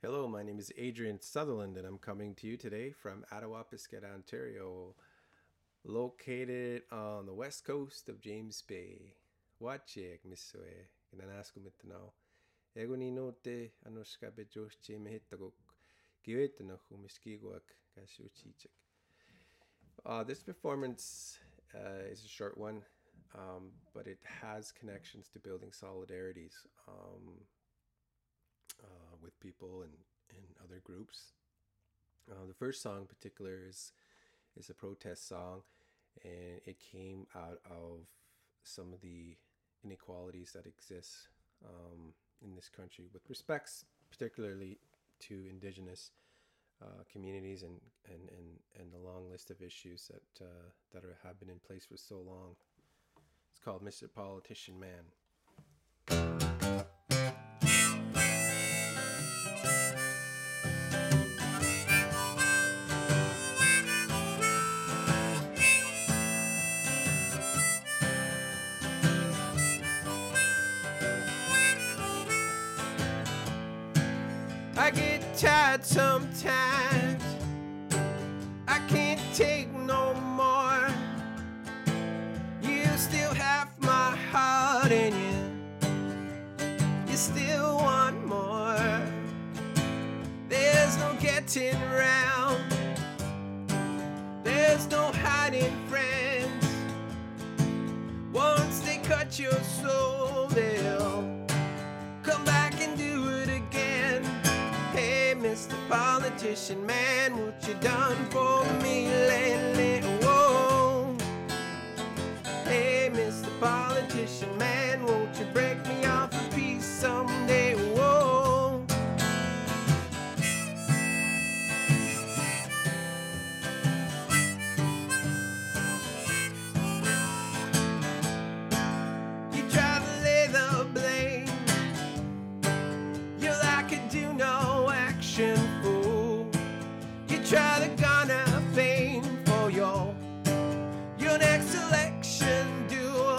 Hello, my name is Adrian Sutherland, and I'm coming to you today from Attawapiskat, Ontario, located on the west coast of James Bay. Wachek misoe, kinanasku mittanao. Ego ni note anoshka bejoshche mehitagok. Giwetanahu miskiguak kashuchichek. This performance is a short one, but it has connections to building solidarities with people and other groups. The first song in particular is a protest song, and it came out of some of the inequalities that exist in this country with respects particularly to indigenous communities and the long list of issues have been in place for so long. It's called Mr. Politician Man. I get tired sometimes. I can't take no more. You still have my heart in you. You still want more. There's no getting around. There's no hiding friends. Once they cut your soul, they'll come back and do it again. Hey, Mr. Politician Man, what you done for me lately? Whoa. Hey, Mr. Politician Man, won't you break me off a piece someday? Whoa. You try to lay the blame. You're like a do no action fool. You try to garner fame for your next election duel.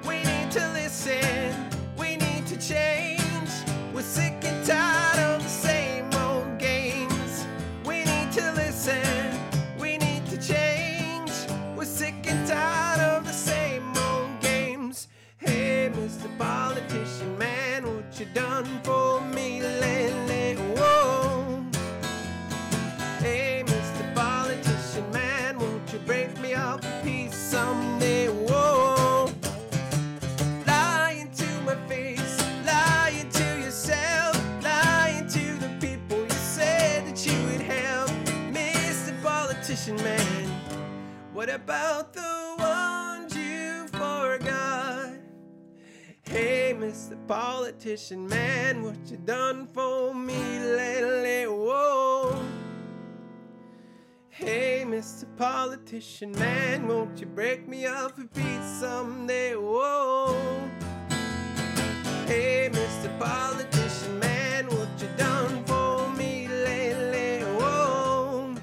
We need to listen, we need to change. We're sick and tired of the same old games. We need to listen, we need to change. We're sick and tired of the same old games. Hey, Mr. Politician Man, what you done for me lately? Whoa. Hey, Mr. Politician Man, won't you break me off a piece someday? Whoa. Lying to my face, lying to yourself, lying to the people you said that you would help. Mr. Politician Man, what about the ones you forgot? Hey, Mr. Politician Man, what you done for me lately? Whoa. Hey, Mr. Politician Man, won't you break me off a piece someday? Whoa. Hey, Mr. Politician Man, what you done for me lately? Whoa.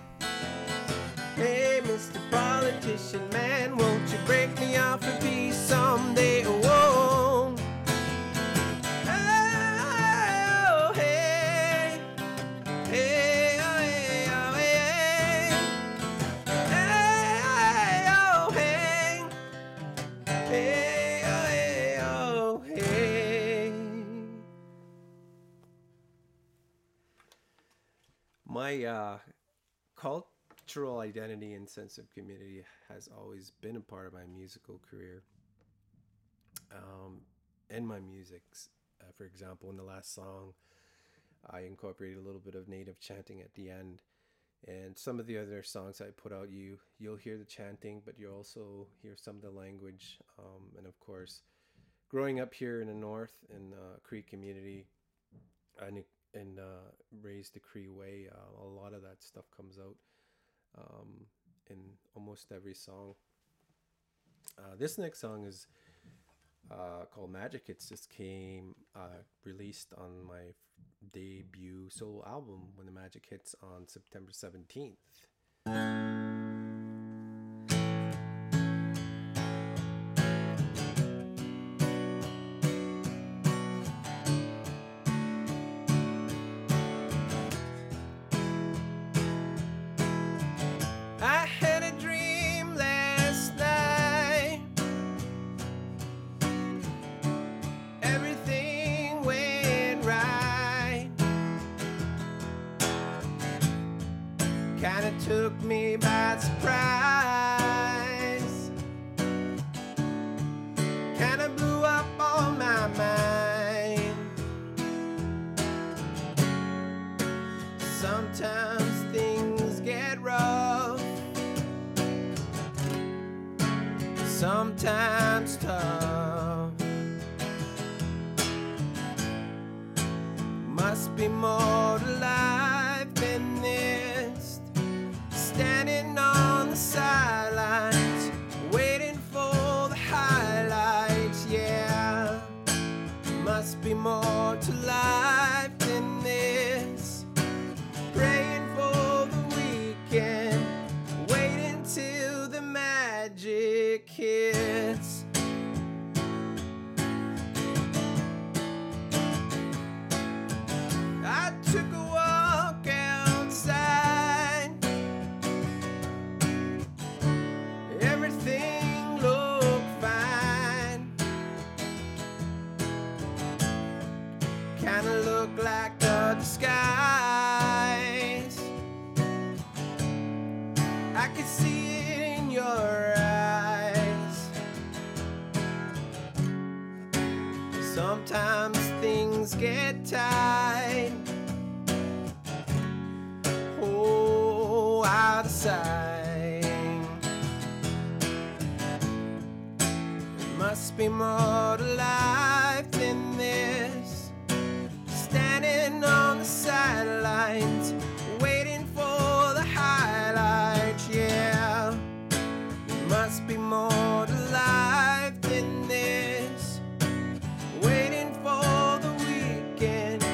Hey, Mr. Politician Man, won't you break me off a piece someday? Whoa. Oh, hey. Hey, oh, hey, oh, hey. Hey, oh, hey. Hey, oh, hey, oh, hey. My cultural identity and sense of community has always been a part of my musical career and my music. For example, in the last song, I incorporated a little bit of native chanting at the end. And some of the other songs I put out, you'll hear the chanting, but you'll also hear some of the language. And of course, growing up here in the north in Cree community and raised the Cree way, a lot of that stuff comes out in almost every song. This next song is called Magic. It's just came released on my debut solo album When the Magic Hits on September 17th. took me by surprise. Kinda blew up on my mind. Sometimes things get rough, sometimes tough. Must be more to life than this. Standing on the sidelines, waiting for the highlights, yeah. Must be more to life than this. Praying for the weekend, waiting till the magic hits. I took a walk outside. Everything looked fine. Kinda looked like a disguise. I could see it in your eyes. Sometimes things get tight. Oh, out of sight. There must be more to life than this. Standing on the sidelines, waiting for the highlights, yeah. There must be more to life than this. Waiting for the weekend,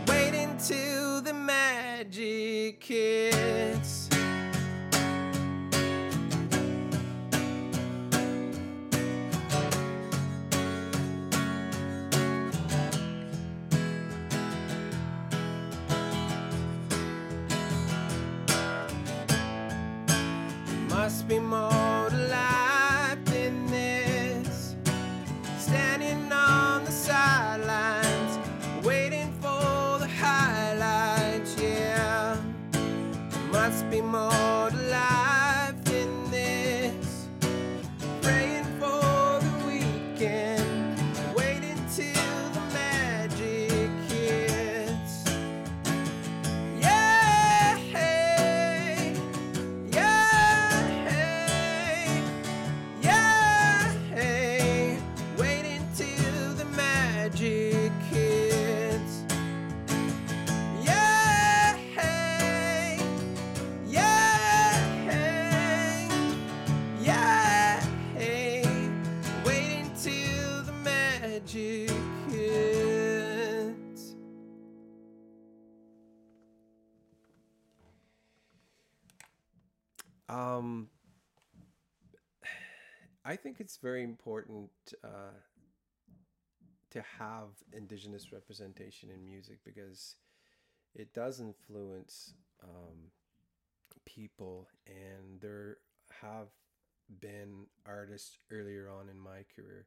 waiting till the magic hits. Must be more to life than this. Standing on the sidelines, waiting for the highlights, yeah. Must be more to life than this. Praying for the weekend, waiting till the magic hits. Yeah, hey, yeah, hey, yeah, hey, waiting till the magic hits. Yeah, hey, yeah, hey, yeah, hey, waiting till the magic hits. I think it's very important to have Indigenous representation in music because it does influence people, and there have been artists earlier on in my career,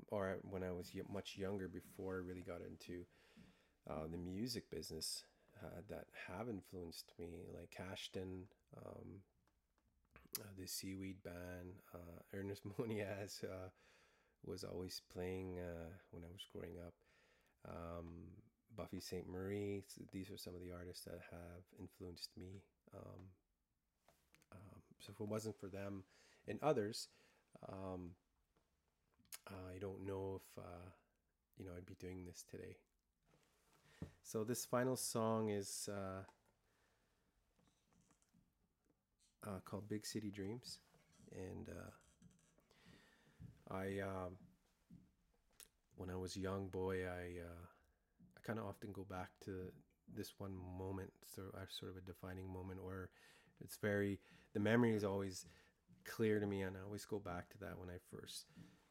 or when I was much younger before I really got into the music business, that have influenced me, like Ashton, the Seaweed Band, Ernest Moniaz was always playing when I was growing up. Buffy St. Marie. So these are some of the artists that have influenced me. So if it wasn't for them and others, I don't know if I'd be doing this today. So this final song is called Big City Dreams, and I when I was a young boy, I kind of often go back to this one moment, sort of a defining moment where the memory is always clear to me, and I always go back to that when I first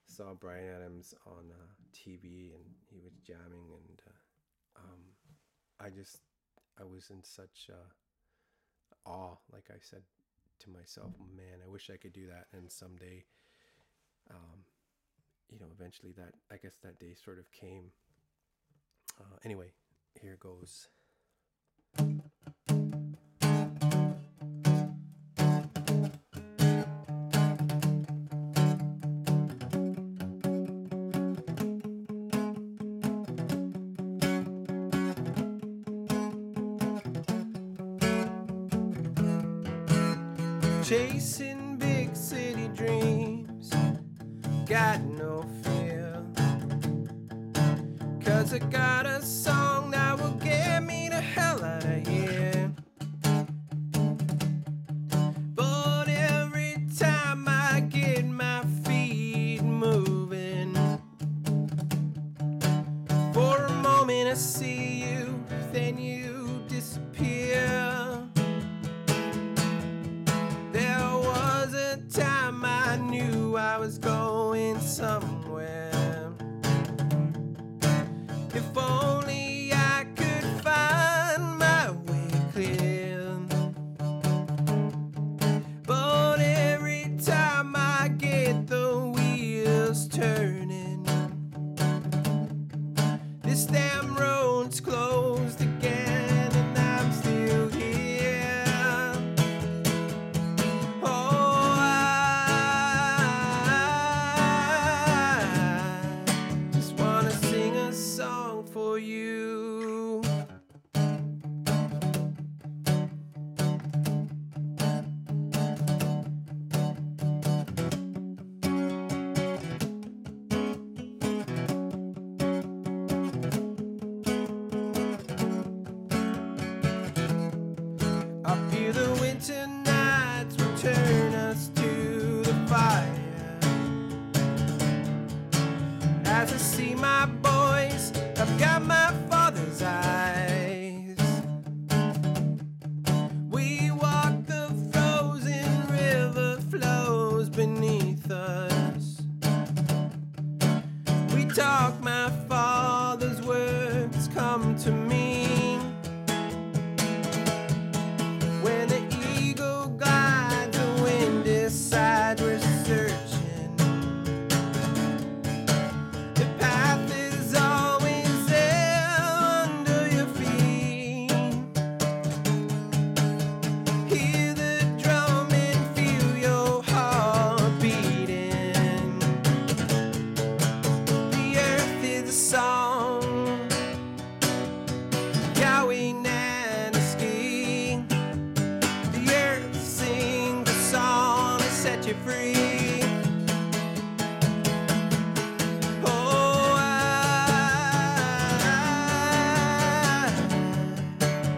saw Bryan Adams on TV and he was jamming, and I was in such awe. Like I said to myself, man, I wish I could do that, and someday, eventually I guess that day sort of came. Anyway, here goes. chasing big city dreams, got no fear, 'cause I got a song that will get me the hell out of here. But every time I get my feet moving, for a moment I see you, then you disappear. There was a time I knew I was going somewhere. If only I could find my way clear. But every time I get the wheels turning, this damn road's closed again, and I'm still here. Oh, I just wanna sing a song for you. I feel the winter nights return us to the fire. As I see my boys, I've got my father's eyes. We walk the frozen river flows beneath us. We talk my father's words come to me. When the eagle glides, the wind decides we're searching. The path is always there under your feet. Hear the drum and feel your heart beating. The earth is a song, Yahweh Nanaski. The earth sings a song to set you free. Oh, I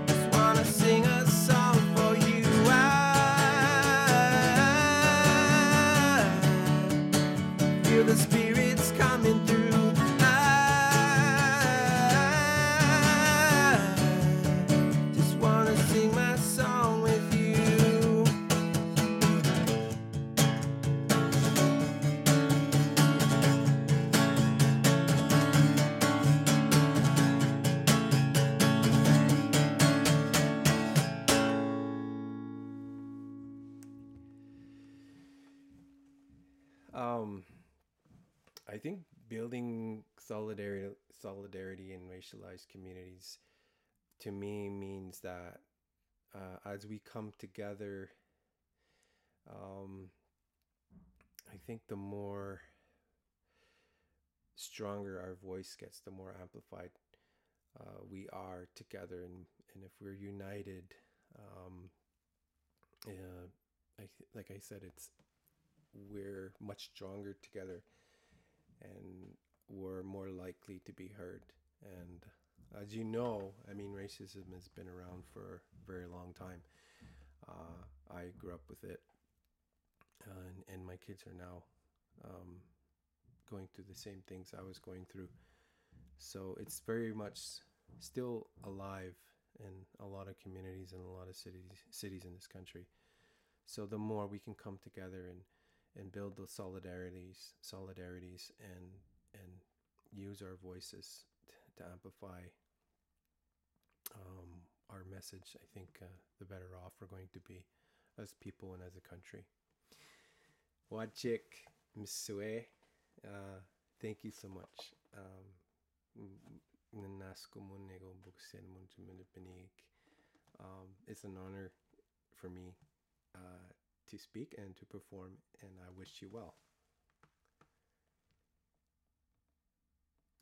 just wanna sing a song for you. I feel the spirits coming through. I just wanna sing my song with you. I think building solidarity in racialized communities, to me, means that as we come together, I think the more stronger our voice gets, the more amplified we are together, and if we're united, like I said, we're much stronger together, and we're more likely to be heard. And as you know, I mean, racism has been around for a very long time. I grew up with it, and my kids are now going through the same things I was going through. So it's very much still alive in a lot of communities and a lot of cities in this country. So the more we can come together and build those solidarities and use our voices to amplify our message, I think the better off we're going to be as people and as a country. Wajik Misue, thank you so much. It's an honor for me to speak and to perform, and I wish you well.